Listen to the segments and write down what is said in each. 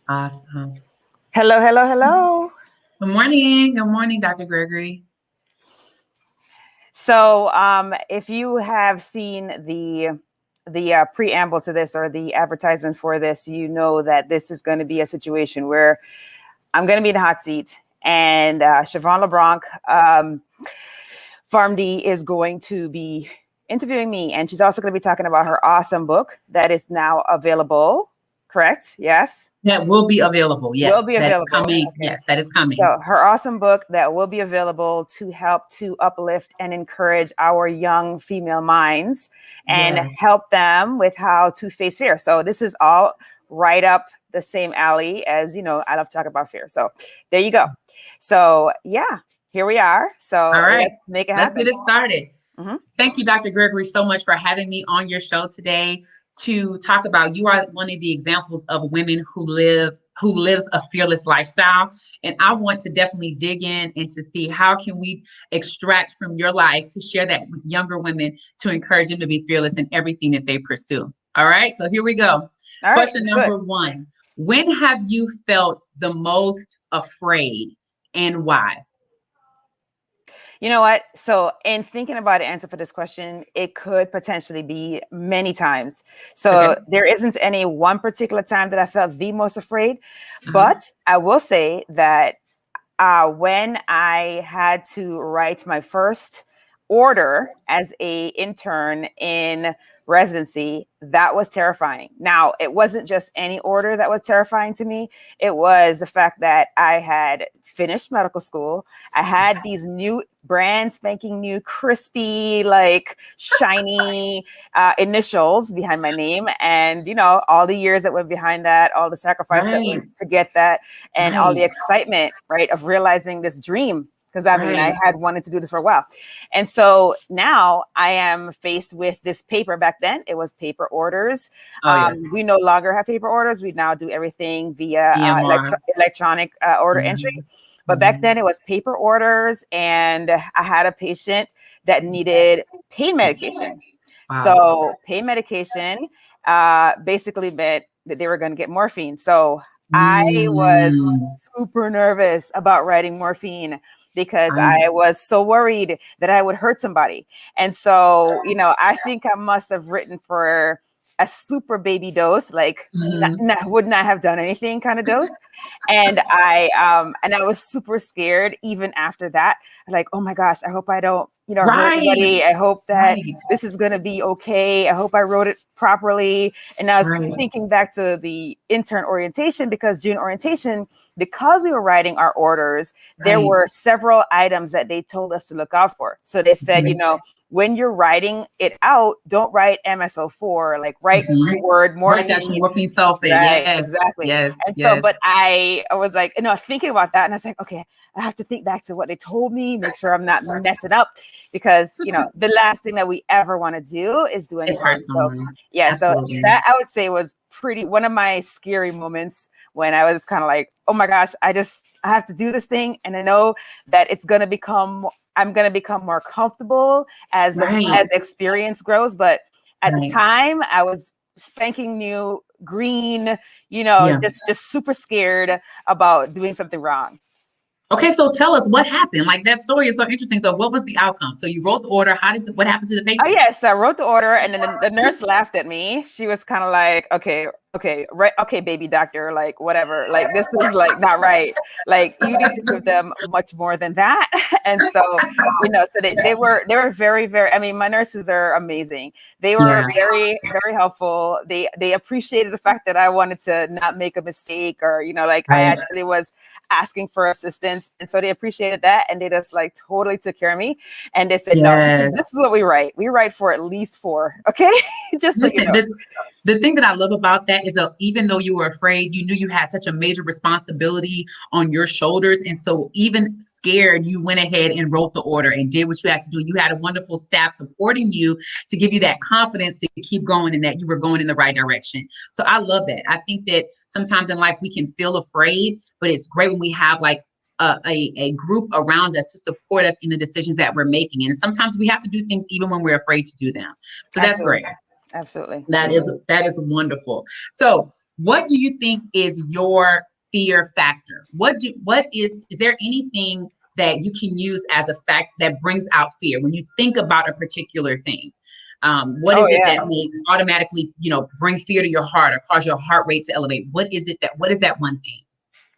Awesome. Hello, hello, hello. Good morning. Good morning, Dr. Gregory. So, if you have seen the preamble to this or the advertisement for this, you know that this is going to be a situation where I'm going to be in the hot seat, and Shavon LeBlanc PharmD is going to be interviewing me, and she's also going to be talking about her awesome book that is now available. Correct? Yes. That will be available. Will Yes, be that's available. coming. Okay. Yes, that is coming. So her awesome book that will be available to help to uplift and encourage our young female minds and Yes. help them with how to face fear. So this is all right up the same alley as, I love to talk about fear. So there you go. So yeah, here we are. So All right. let's make it Let's happen. get it started. Mhm. Thank you, Dr. Gregory, so much for having me on your show today to talk about you are one of the examples of women who lives a fearless lifestyle. And I want to definitely dig in and to see how can we extract from your life to share that with younger women to encourage them to be fearless in everything that they pursue. All right, so here we go. All right, Question let's do it. number one. When have you felt the most afraid and why? You know what? So, in thinking about the answer for this question, it could potentially be many times. So, Okay. there isn't any one particular time that I felt the most afraid, Uh-huh. but I will say that when I had to write my first order as a intern in residency, that was terrifying. Now, it wasn't just any order that was terrifying to me. It was the fact that I had finished medical school. I had these new brand spanking new crispy, like shiny initials behind my name, and all the years that went behind that, all the sacrifice that Right. went to get that, and all the Right. excitement, right, of realizing this dream. Because I mean, I Right. had wanted to do this for a while. And so now I am faced with this paper. Back then, it was paper orders. Oh yeah. We no longer have paper orders. We now do everything via EMR. electronic order entry. Mhm. But back Mhm. then, it was paper orders. And I had a patient that needed pain medication. Wow. So, pain medication basically meant that they were going to get morphine. So, I was Mm. super nervous about writing morphine because Right. I was so worried that I would hurt somebody. And so, I think I must have written for a super baby dose, like Mhm. would not have done anything kind of dose. And I was super scared even after that. Like, oh my gosh, I hope I don't, hurt Right. anybody. I hope that Right. this is gonna be okay. I hope I wrote it properly. And I was Right. thinking back to the intern orientation because during orientation, because we were writing our orders, there Right. were several items that they told us to look out for. So they said, Mhm. when you're writing it out, don't write MSO4, like write the Mhm. word Right. That's morphine. morphine sulfate. Right, Yes. exactly. Yes. And so, Yes. but I was like, thinking about that, and I was like, okay, I have to think back to what they told me, make sure I'm not messing up, because the last thing that we ever want to do is do any It's hurt harm. So, someone. yeah, so Absolutely. that I would say was one of my scary moments when I was kind of like, oh my gosh, I have to do this thing, and I know that I'm gonna become more comfortable Right. as experience grows, but at the Right. time I was spanking new green, Yeah. just super scared about doing something wrong. Okay. So tell us what happened. Like that story is so interesting. So what was the outcome? So you wrote the order. What happened to the Oh patient? yes, I wrote the order, and then the nurse laughed at me. She was kind of like, okay, right, okay, baby doctor, like whatever, like this is like not right. Like you need to give them much more than that. And so, so they were very, very. I mean, my nurses are amazing. They were Yeah. very, very helpful. They appreciated the fact that I wanted to not make a mistake, or like I Right. actually was asking for assistance, and so they appreciated that, and they just like totally took care of me. And they said, no, this is Yes. what we write. We write for at least 4. Okay. Just so you Listen, know. the thing that I love about that is that even though you were afraid, you knew you had such a major responsibility on your shoulders. And so, even scared, you went ahead and wrote the order and did what you had to do. You had a wonderful staff supporting you to give you that confidence to keep going and that you were going in the right direction. So, I love that. I think that sometimes in life we can feel afraid, but it's great when we have like a group around us to support us in the decisions that we're making. And sometimes we have to do things even when we're afraid to do them. So that's Absolutely. great. Absolutely. That is wonderful. So What do you think is your fear factor? Is there anything that you can use as a fact that brings out fear when you think about a particular thing? What Oh is it yeah. that may automatically, bring fear to your heart or cause your heart rate to elevate? What is that one thing?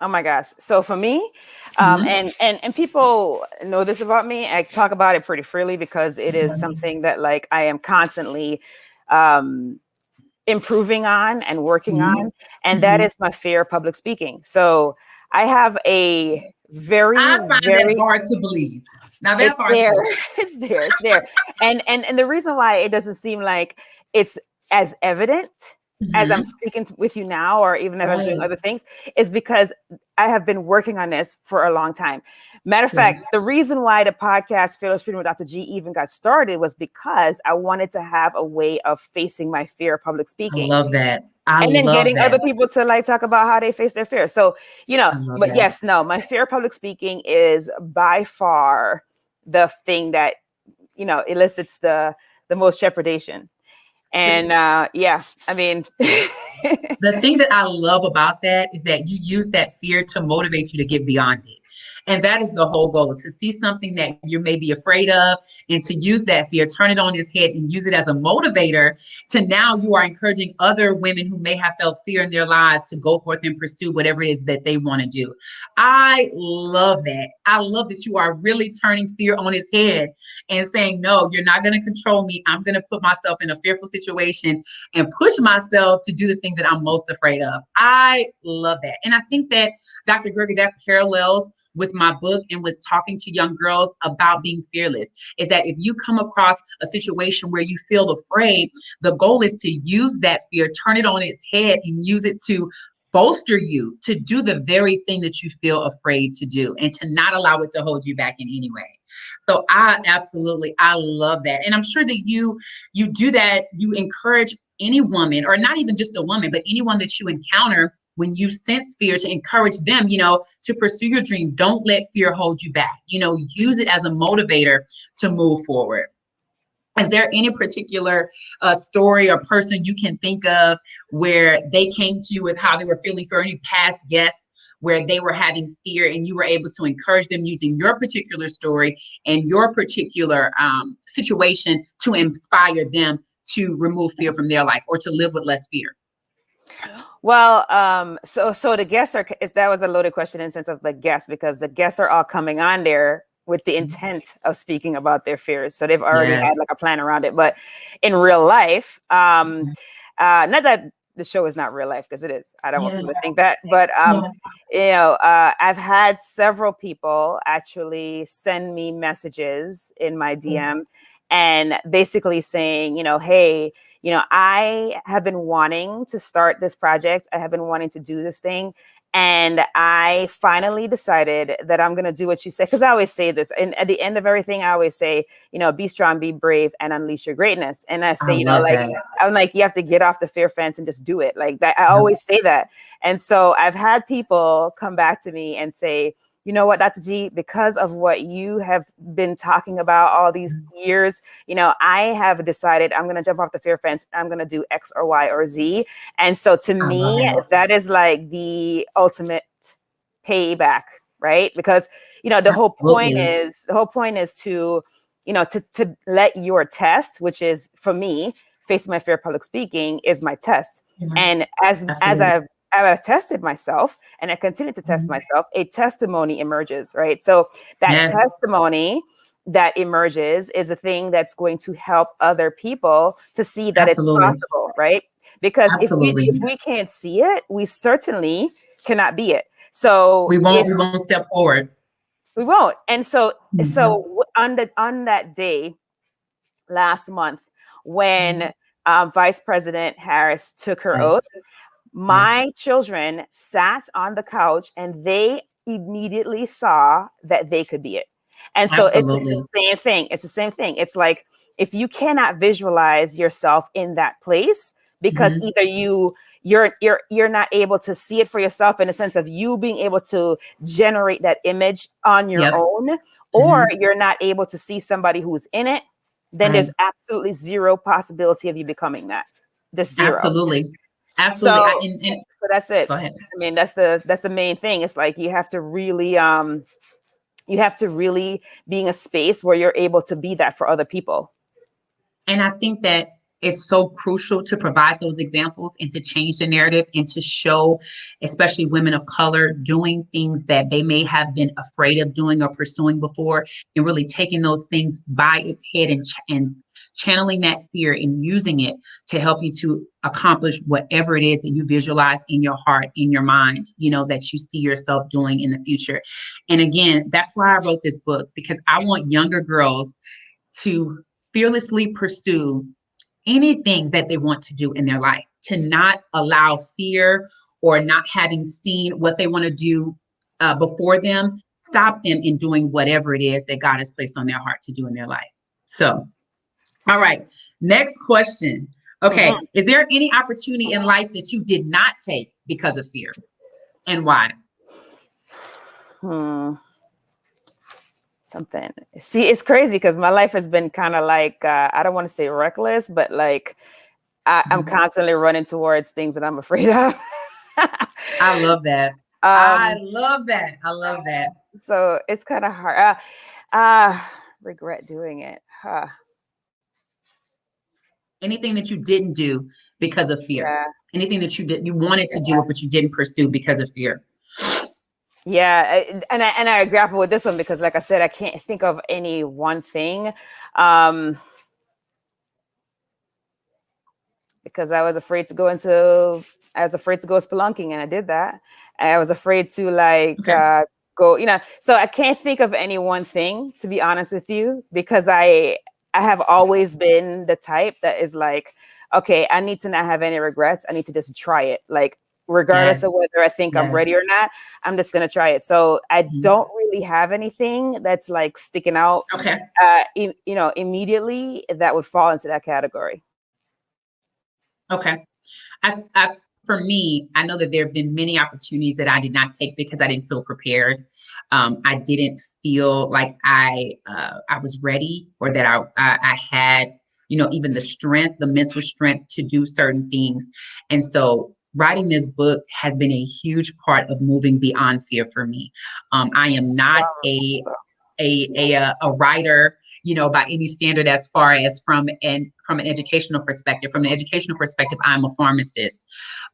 Oh my gosh. So for me, Mhm. and people know this about me. I talk about it pretty freely because it is something that like I am constantly um, improving on and working Mhm. on, and that Mhm. is my fear of public speaking. So I have a very, I find that very hard to believe. Now it's that's hard to there. believe. It's there. And the reason why it doesn't seem like it's as evident as I'm Mhm. speaking with you now, or even as I'm doing Right. other things, is because I have been working on this for a long time. Matter of Right. fact, the reason why the podcast Fearless Freedom with Dr. G even got started was because I wanted to have a way of facing my fear of public I speaking love that. I and then love getting that. other people to like talk about how they face their fear. So, I love but that. yes, no, my fear of public speaking is by far the thing that, elicits the most trepidation. And yeah, I mean, The thing that I love about that is that you use that fear to motivate you to get beyond it. And that is the whole goal, to see something that you may be afraid of and to use that fear, turn it on its head and use it as a motivator to now you are encouraging other women who may have felt fear in their lives to go forth and pursue whatever it is that they want to do. I love that. I love that you are really turning fear on its head and saying, no, you're not going to control me. I'm going to put myself in a fearful situation and push myself to do the thing that I'm most afraid of. I love that. And I think that, Dr. Greger, that parallels with my book and with talking to young girls about being fearless, is that if you come across a situation where you feel afraid, the goal is to use that fear, turn it on its head, and use it to bolster you to do the very thing that you feel afraid to do and to not allow it to hold you back in any way. So I love that. And I'm sure that you do that, you encourage any woman, or not even just a woman, but anyone that you encounter when you sense fear, to encourage them, to pursue your dream. Don't let fear hold you back. Use it as a motivator to move forward. Is there any particular story or person you can think of where they came to you with how they were feeling for any past guests where they were having fear and you were able to encourage them using your particular story and your particular situation to inspire them to remove fear from their life or to live with less fear? well, so the guests that was a loaded question in the sense of the guests, because the guests are all coming on there with the intent of speaking about their fears. So they've already had Yes. like a plan around it. But in real life, not that the show is not real life, because it is. I don't want Yeah. people to think that. But Yeah. I've had several people actually send me messages in my DM and basically saying, hey, I have been wanting to start this project. I have been wanting to do this thing. And I finally decided that I'm going to do what you say. Because I always say this. And at the end of everything, I always say, be strong, be brave, and unleash your greatness. And I I say, love that. I'm like, you have to get off the fear fence and just do it. Like that. I Yep. always say that. And so I've had people come back to me and say, you know what, Dr. G, because of what you have been talking about all these years, I have decided I'm going to jump off the fear fence. I'm going to do X or Y or Z. And so to I love me, that. that is like the ultimate payback, right? Because, Absolutely. the whole point is to, to let your test, which is for me, facing my fear of public speaking is my test. Yeah. And as Absolutely. I've tested myself and I continue to test Mhm. myself, a testimony emerges, right? So that Yes. testimony that emerges is a thing that's going to help other people to see that it's Absolutely. possible, right? Because Absolutely. if we can't see it, we certainly cannot be it. So We if won't we won't step forward. we won't, and so Mhm. on that day last month when Mhm. Vice President Harris took her oath, Yes. Yes. my children sat on the couch and they immediately saw that they could be it. And so it's the Absolutely. same thing. It's the same thing. It's like if you cannot visualize yourself in that place, because Mhm. either you're not able to see it for yourself in the sense of you being able to generate that image on your Yep. own, or Mhm. you're not able to see somebody who's in it, then there's Right. absolutely zero possibility of you becoming that. Just zero. Absolutely. Absolutely. So So that's it. Go ahead. I mean, that's the main thing. It's like you have to really be in a space where you're able to be that for other people. And I think that it's so crucial to provide those examples and to change the narrative and to show, especially women of color, doing things that they may have been afraid of doing or pursuing before, and really taking those things by its head and channeling that fear and using it to help you to accomplish whatever it is that you visualize in your heart, in your mind, that you see yourself doing in the future. And again, that's why I wrote this book, because I want younger girls to fearlessly pursue anything that they want to do in their life, to not allow fear or not having seen what they want to do before them stop them in doing whatever it is that God has placed on their heart to do in their life. So, all right, next question. Okay, is there any opportunity in life that you did not take because of fear, and why? Something. See, it's crazy because my life has been kind of like, I don't want to say reckless, but like I'm constantly running towards things that I'm afraid of. I love that. I love that. I love that. So it's kind of hard. Regret doing it. Anything that you didn't do because of fear. Yeah. Anything that you wanted to do, but you didn't pursue because of fear. Yeah, and I grapple with this one because, like I said, I can't think of any one thing, because I was afraid to go spelunking, and I did that. And I was afraid to go, So I can't think of any one thing, to be honest with you, because I have always been the type that is like, okay, I need to not have any regrets. I need to just try it, like, regardless of whether I think I'm ready or not, I'm just going to try it. So I don't really have anything that's like sticking out, immediately that would fall into that category. Okay. For me, I know that there have been many opportunities that I did not take because I didn't feel prepared. I didn't feel like I was ready, or that I had, even the mental strength to do certain things. And so writing this book has been a huge part of moving beyond fear for me. I am not a writer, by any standard, as far as from an educational perspective. From the educational perspective, I'm a pharmacist,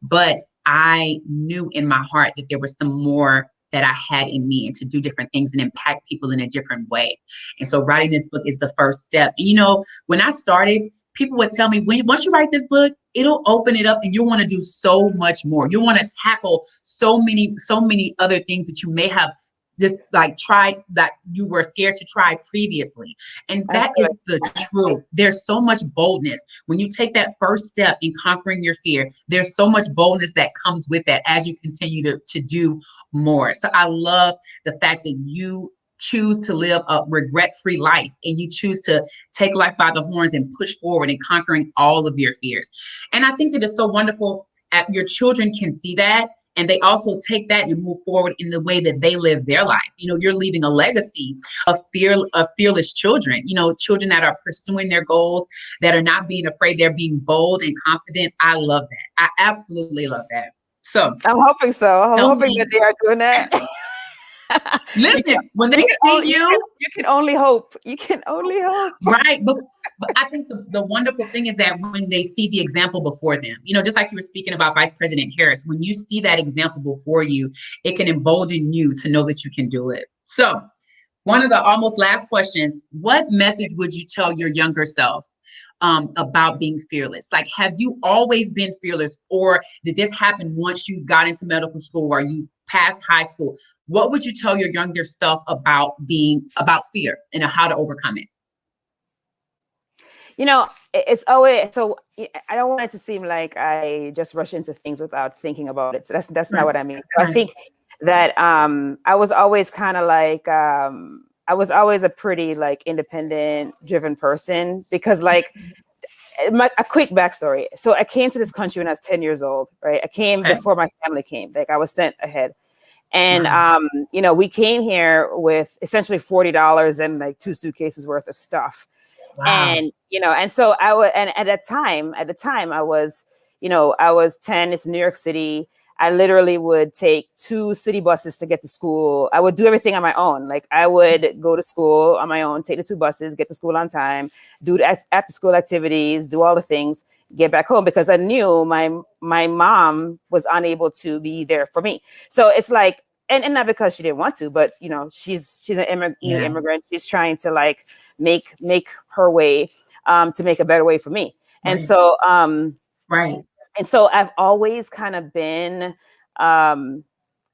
but I knew in my heart that there was some more that I had in me, and to do different things and impact people in a different way. And so writing this book is the first step. And, when I started, people would tell me, once you write this book, it'll open it up and you'll want to do so much more. You'll want to tackle so many other things that you may have just like tried, that you were scared to try previously. And that is the truth. There's so much boldness when you take that first step in conquering your fear. There's so much boldness that comes with that as you continue to do more. So I love the fact that you choose to live a regret-free life, and you choose to take life by the horns and push forward in conquering all of your fears. And I think that it's so wonderful. Your children can see that, and they also take that and move forward in the way that they live their life. You're leaving a legacy of fearless children, children that are pursuing their goals, that are not being afraid, they're being bold and confident. I love that. I absolutely love that. So I'm hoping so. I'm hoping that they are doing that. Listen, when they see you can only hope. You can only hope. Right. But I think the wonderful thing is that when they see the example before them, just like you were speaking about Vice President Harris, when you see that example before you, it can embolden you to know that you can do it. So one of the almost last questions, what message would you tell your younger self about being fearless? Like, have you always been fearless, or did this happen once you got into medical school or you passed high school? What would you tell your younger self about fear and how to overcome it? It's always, so I don't want it to seem like I just rush into things without thinking about it. So that's not what I mean. So I think that I was always kind of like, I was always a pretty like independent, driven person, because like a quick backstory. So I came to this country when I was 10 years old, right? I came before my family came. Like, I was sent ahead. And, we came here with essentially $40 and like 2 suitcases worth of stuff. Wow. And, and so I was, and at the time I was, I was 10, it's New York City. I literally would take 2 city buses to get to school. I would do everything on my own. Like I would go to school on my own, take the 2 buses, get to school on time, do the after school activities, do all the things, get back home, because I knew my mom was unable to be there for me. So it's like, and not because she didn't want to, but you know, she's an new immigrant. She's trying to like make her way to make a better way for me. And so right. And so I've always kind of been I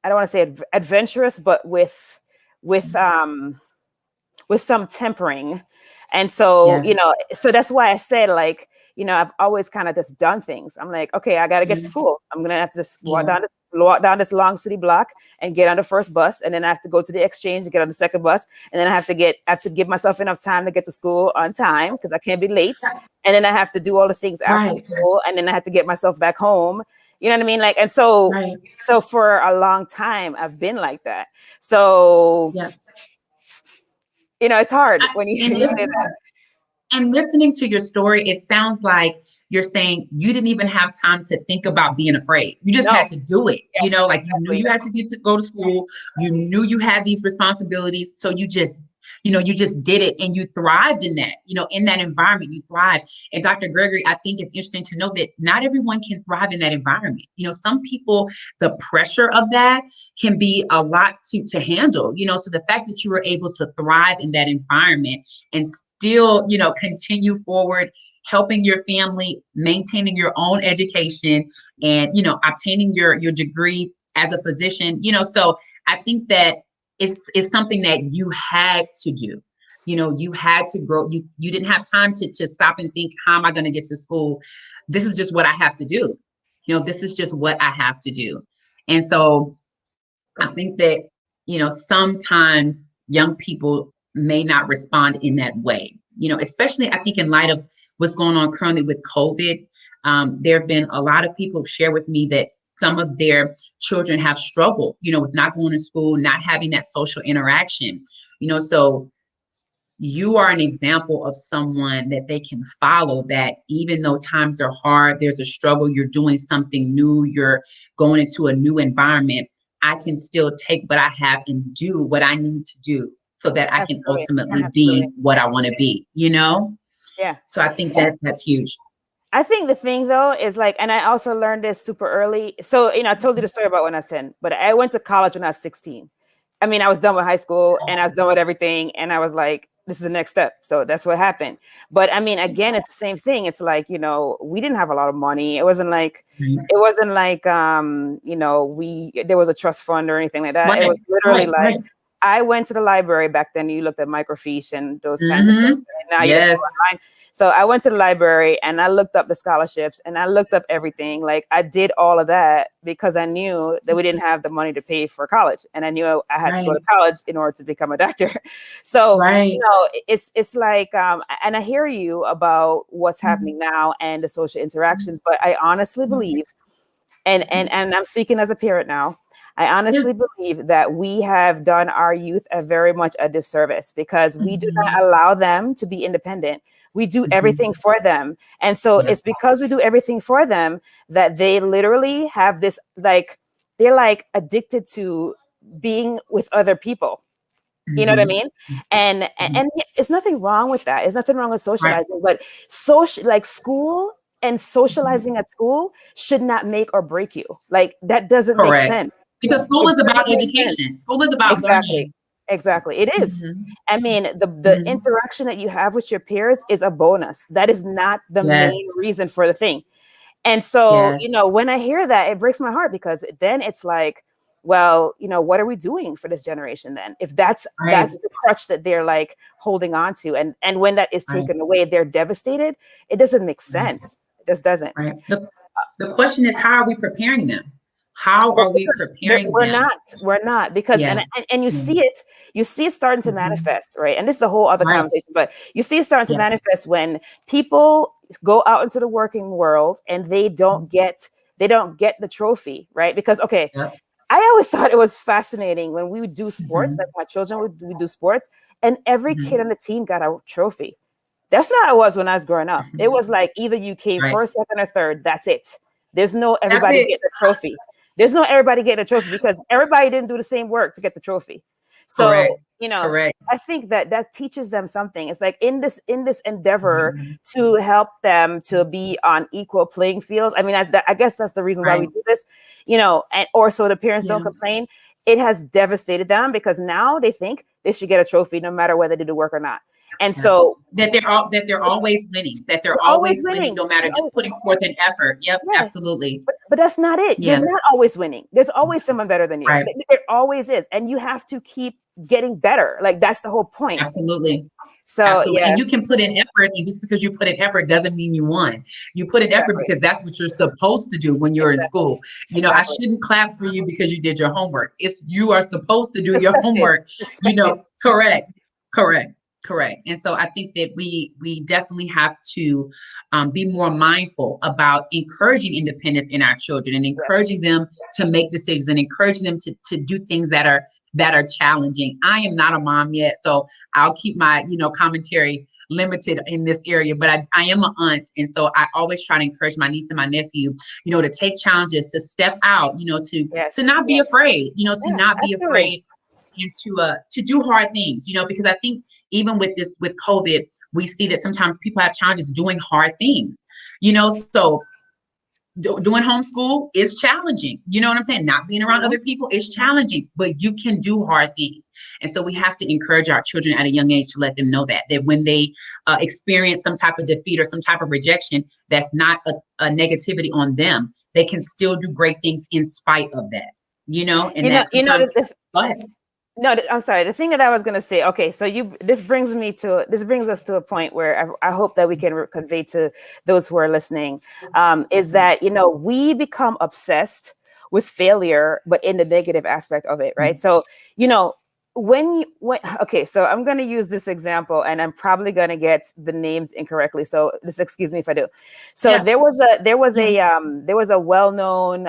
don't want to say adventurous, but with some tempering. And so, you know, so that's why I said, like, you know, I've always kind of just done things. I'm like, okay, I got to get to school. I'm going to have to just walk down this long city block and get on the first bus. And then I have to go to the exchange and get on the second bus. And then I have to give myself enough time to get to school on time, because I can't be late. And then I have to do all the things after school. And then I have to get myself back home. You know what I mean? Like, and so, so for a long time, I've been like that. So, you know, it's hard when you say that. And listening to your story, it sounds like you're saying you didn't even have time to think about being afraid. You just had to do it. Yes, you know, like you knew you had to go to school. You knew you had these responsibilities. So you just, you know, you just did it, and you thrived in that, you know, in that environment, you thrived. And Dr. Gregory, I think it's interesting to know that not everyone can thrive in that environment. You know, some people, the pressure of that can be a lot to handle, you know, so the fact that you were able to thrive in that environment and still, you know, continue forward, helping your family, maintaining your own education, and, you know, obtaining your degree as a physician, you know, so I think that it's something that you had to do. You know, you had to grow. You didn't have time to stop and think, how am I going to get to school? This is just what I have to do. You know, this is just what I have to do. And so I think that, you know, sometimes young people may not respond in that way, you know, especially I think in light of what's going on currently with COVID. There have been a lot of people who share with me that some of their children have struggled, you know, with not going to school, not having that social interaction, you know, so you are an example of someone that they can follow, that even though times are hard, there's a struggle, you're doing something new, you're going into a new environment. I can still take what I have and do what I need to do so that I can ultimately be what I want to be, you know? Yeah. So I think that that's huge. I think the thing though is like, and I also learned this super early. So, you know, I told you the story about when I was 10, but I went to college when I was 16. I mean, I was done with high school and I was done with everything. And I was like, this is the next step. So that's what happened. But I mean, again, it's the same thing. It's like, you know, we didn't have a lot of money. It wasn't like, you know, there was a trust fund or anything like that. It was literally like, I went to the library back then. You looked at microfiche and those kinds of things. And now you just go online. So I went to the library and I looked up the scholarships and I looked up everything. Like I did all of that because I knew that we didn't have the money to pay for college. And I knew I had to go to college in order to become a doctor. So, you know, it's like, and I hear you about what's happening now and the social interactions, but I honestly believe, and I'm speaking as a parent now, I honestly believe that we have done our youth very much a disservice because we do not allow them to be independent. We do everything for them. And so it's because we do everything for them that they literally have this, like, they're like addicted to being with other people. You know what I mean? And it's nothing wrong with that. There's nothing wrong with socializing, but like school and socializing at school should not make or break you. Like that doesn't make sense. Because school is about education. School is about learning. Exactly. It is. I mean, the interaction that you have with your peers is a bonus. That is not the main reason for the thing. And so, you know, when I hear that, it breaks my heart because then it's like, well, you know, what are we doing for this generation then? If that's the crutch that they're like holding on to. And when that is taken away, they're devastated. It doesn't make sense. It just doesn't. The question is, how are we preparing them? How are we preparing them? We're not because and you see it starting to manifest, right? And this is a whole other conversation, but you see it starting to manifest when people go out into the working world and they don't get the trophy, right? Because I always thought it was fascinating when we would do sports, like my children would do sports, and every kid on the team got a trophy. That's not how it was when I was growing up. It was like either you came first, second, or third. That's it. There's no everybody gets a trophy. There's no everybody getting a trophy because everybody didn't do the same work to get the trophy. Correct. So, you know, Correct. I think that teaches them something. It's like in this endeavor Mhm. to help them to be on equal playing fields. I mean, I guess that's the reason why we Right. do this, you know, and or so the parents don't Yeah. complain. It has devastated them because now they think they should get a trophy no matter whether they do the work or not. And Yeah. so That they're always winning. That they're they're always always winning, winning. no matter just putting forth an effort. Yep. Yeah. Absolutely. But that's not it. You're Yeah. not always winning. There's always someone better than you. Right. There always is. And you have to keep getting better. Like that's the whole point. Absolutely. So Absolutely. yeah, And you can put in effort, and just because you put in effort doesn't mean you won. You put in effort exactly. because that's what you're supposed to do when you're in Exactly. school. You know, I Exactly. shouldn't clap for you because you did your homework. It's you are supposed to do It's your expected. homework. It's You expected. know, correct, correct, correct. And so I think that we definitely have to be more mindful about encouraging independence in our children and Yes. encouraging them to make decisions and encouraging them to do things that are challenging. I am not a mom yet, so I'll keep my commentary limited in this area, but I am an aunt, and so I always try to encourage my niece and my nephew, to take challenges, to step out, to Yes. not be Yes. afraid, to Yeah, not be absolutely. afraid, and to do hard things, because I think even with COVID, we see that sometimes people have challenges doing hard things, so doing homeschool is challenging. You know what I'm saying? Not being around other people is challenging, but you can do hard things. And so we have to encourage our children at a young age to let them know that when they experience some type of defeat or some type of rejection, that's not a negativity on them. They can still do great things in spite of that, and that sometimes, go ahead. No, I'm sorry. The thing that I was going to say, okay, so this brings us to a point where I hope that we can convey to those who are listening, is that, we become obsessed with failure, but in the negative aspect of it, right? So, okay, so I'm going to use this example and I'm probably going to get the names incorrectly. So just excuse me if I do. So Yes. there was a well-known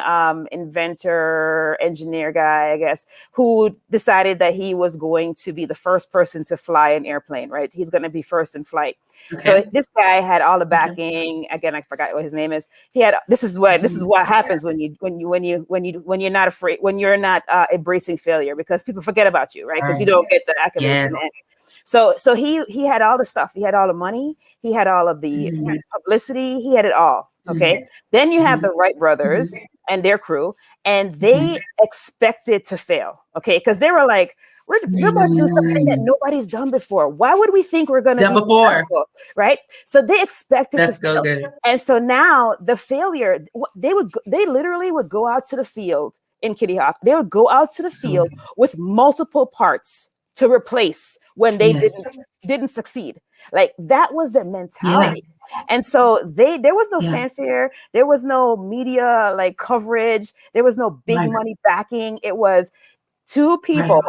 inventor, engineer guy, I guess, who decided that he was going to be the first person to fly an airplane, right? He's going to be first in flight. Okay. So this guy had all the backing. Okay. Again, I forgot what his name is. This is what happens when you're not afraid, when you're not embracing failure, because people forget about you, right? Because you don't get the accolades in the end. So he had all the stuff. He had all the money. He had all of the publicity. He had it all. Okay. Then you have the Wright brothers and their crew, and they expected to fail. Okay, because they were like, we're about to do something that nobody's done before. Why would we think we're going to be successful, right? So they expected to fail. Good. And so now the failure, they literally would go out to the field in Kitty Hawk. They would go out to the field with multiple parts to replace when they didn't succeed. Like that was the mentality. Yeah. And so there was no fanfare. There was no media like coverage. There was no big money backing. It was two people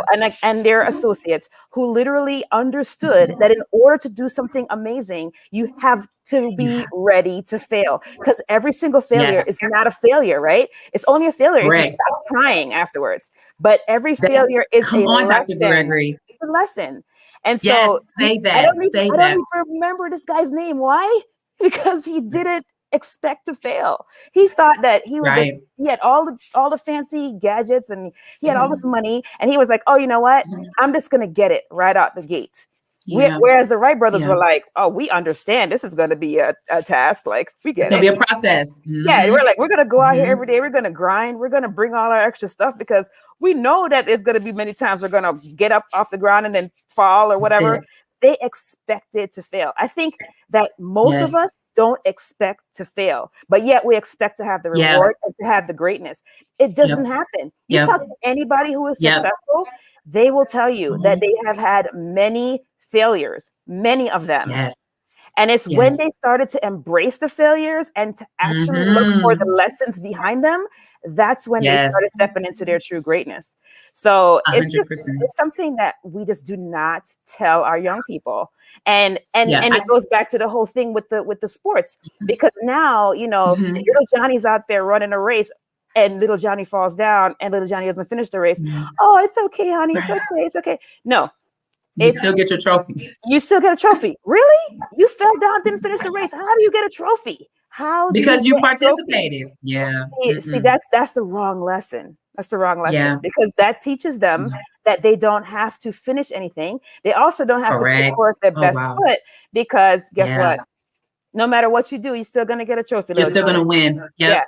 and their associates who literally understood that in order to do something amazing, you have to be ready to fail, because every single failure is not a failure, right? It's only a failure if you stop trying afterwards. But every failure is a lesson. It's a lesson. And so I don't even remember this guy's name. Why? Because he didn't expect to fail. He thought that he would he had all the fancy gadgets and he had all this money, and he was like, oh, you know what? I'm just gonna get it right out the gate. Whereas the Wright brothers were like, oh, we understand this is going to be a task. Like, we get it's going to be a process. Yeah, we're like, we're going to go out here every day. We're going to grind. We're going to bring all our extra stuff because we know that there's going to be many times we're going to get up off the ground and then fall or whatever. They expected to fail. I think that most of us don't expect to fail, but yet we expect to have the reward and to have the greatness. It doesn't happen. You talk to anybody who is successful, they will tell you that they have had many failures, many of them. And it's when they started to embrace the failures and to actually look for the lessons behind them, that's when they started stepping into their true greatness. So it's something that we just do not tell our young people. And it goes back to the whole thing with the sports, because now, little Johnny's out there running a race and little Johnny falls down and little Johnny doesn't finish the race. Oh, it's okay, honey. It's okay. It's okay. No. You still get your trophy. You still get a trophy. Really? You fell down, didn't finish the race. How do you get a trophy? How do you Because you get a trophy? participated. Yeah. See, that's the wrong lesson. That's the wrong lesson Yeah. because that teaches them that they don't have to finish anything. They also don't have to put Correct. forth their Oh, best wow. foot because guess Yeah. what? No matter what you do, you're still gonna get a trophy, You're little still going Johnny. to win. Yeah, Yep.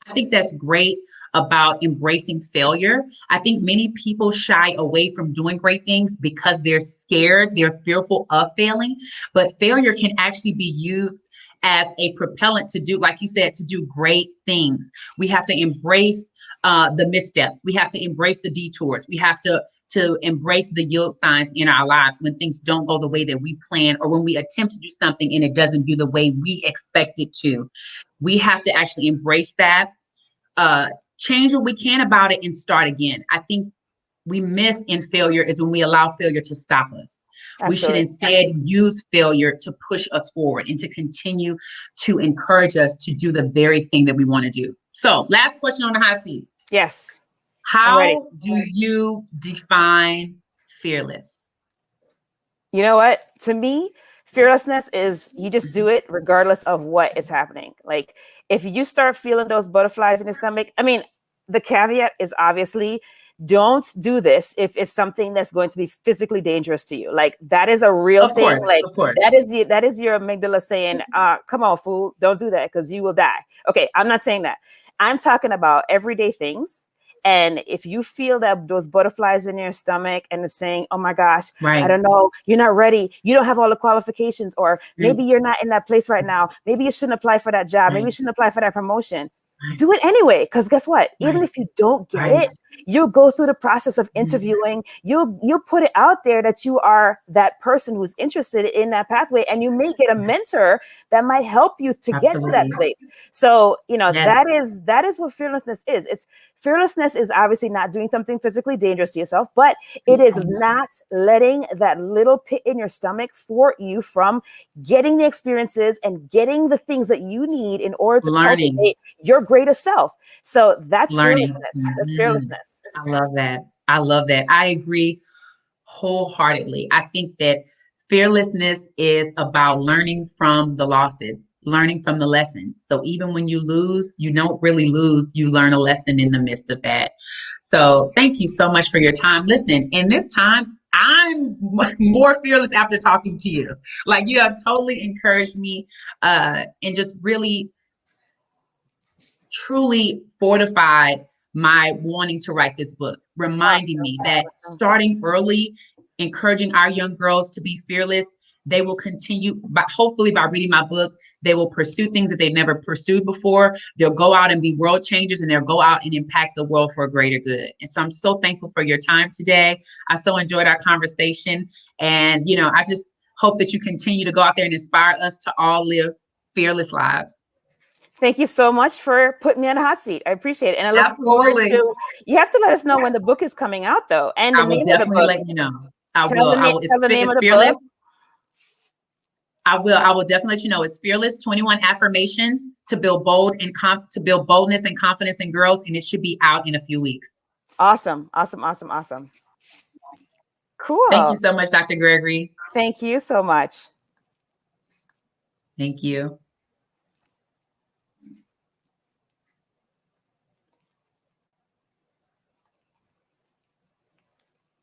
I think that's great about embracing failure. I think many people shy away from doing great things because they're scared, they're fearful of failing. But failure can actually be used as a propellant to do, like you said, to do great things. We have to embrace the missteps. We have to embrace the detours. We have to embrace the yield signs in our lives when things don't go the way that we plan, or when we attempt to do something and it doesn't do the way we expect it to. We have to actually embrace that, change what we can about it, and start again. I think we miss in failure is when we allow failure to stop us. We should absolutely. instead use failure to push us forward and to continue to encourage us to do the very thing that we want to do. So, last question on the hot seat. Yes, I'm ready. How do you define fearless? You know what? To me, fearlessness is you just do it regardless of what is happening. Like if you start feeling those butterflies in your stomach, I mean, the caveat is obviously don't do this if it's something that's going to be physically dangerous to you. Like that is a real Of thing. course, Like of course. that is your amygdala saying, come on, fool, don't do that because you will die. Okay, I'm not saying that. I'm talking about everyday things. And if you feel that those butterflies in your stomach and it's saying, oh my gosh, I Right. don't know, you're not ready, you don't have all the qualifications, or Right. maybe you're not in that place right now. Maybe you shouldn't apply for that job. Maybe you Right. shouldn't apply for that promotion. Right. Do it anyway. Because guess what? Even Right. if you don't get Right. it, you'll go through the process of Mhm. interviewing. You'll put it out there that you are that person who's interested in that pathway, and you may get a mentor that might help you to get to that Absolutely. place. So, Yes. that is what fearlessness is. It's fearlessness is obviously not doing something physically dangerous to yourself, but it is not letting that little pit in your stomach thwart you from getting the experiences and getting the things that you need in order to Learning. cultivate your greatest self. So that's Learning. fearlessness. That's fearlessness. I love that. I love that. I agree wholeheartedly. I think that fearlessness is about learning from the losses, learning from the lessons. So even when you lose, you don't really lose, you learn a lesson in the midst of that. So thank you so much for your time. Listen, in this time, I'm more fearless after talking to you. Like you have totally encouraged me and just really truly fortified my wanting to write this book, reminding me that starting early, encouraging our young girls to be fearless, they will continue, but hopefully by reading my book, they will pursue things that they've never pursued before. They'll go out and be world changers, and they'll go out and impact the world for a greater good. And so I'm so thankful for your time today. I so enjoyed our conversation. And, I just hope that you continue to go out there and inspire us to all live fearless lives. Thank you so much for putting me on the hot seat. I appreciate it. And I look forward Absolutely. to, you have to let us know when the book is coming out though. And the I will name of the definitely book. let you know. I Tell will. the, I will. tell the name of It's the fearless. book. I will. I will definitely let you know. It's fearless. 21 affirmations to build boldness and confidence in girls, and it should be out in a few weeks. Awesome. Awesome. Awesome. Awesome. Thank you Cool. so much, Dr. Gregory. Thank you so much. Thank you.